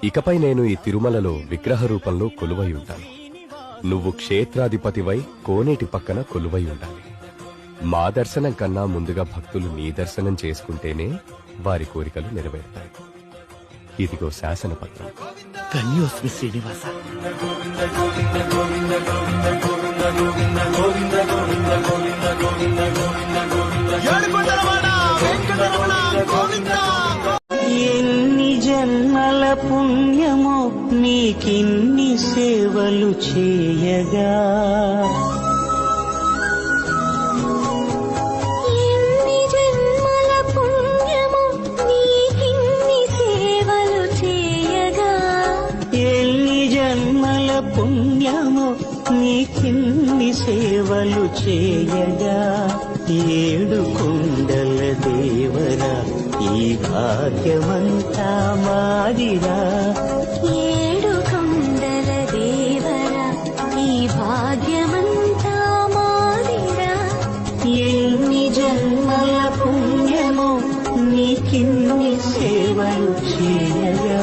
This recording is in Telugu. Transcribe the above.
ఇకపై నేను ఈ తిరుమలలో విగ్రహ రూపంలో కొలువై ఉంటాను. నువ్వు క్షేత్రాధిపతివై కోనేటి పక్కన కొలువై ఉండాలి. మా దర్శనం కన్నా ముందుగా భక్తులు నీ దర్శనం చేసుకుంటేనే వారి కోరికలు నెరవేరుతాయి. ఇదిగో శాసనపత్రం. ధన్యోస్మి శ్రీనివాస. ఎన్ని జన్మల పుణ్యమో నీకిన్ని సేవలు చేయగా, ఎన్ని జన్మల పుణ్యమో నీకిన్ని సేవలు చేయగా, ఎన్ని జన్మల పుణ్యమో నీకిన్ని సేవలు చేయగా, ఏడు కొండల దేవరా ఈ భాగ్యమంతా మాదిరా, ఏడు కొండల దేవరా ఈ భాగ్యమంతా మాదిరా. ఎన్ని జన్మల పుణ్యమో నీకిన్ని సేవలు చేయగా.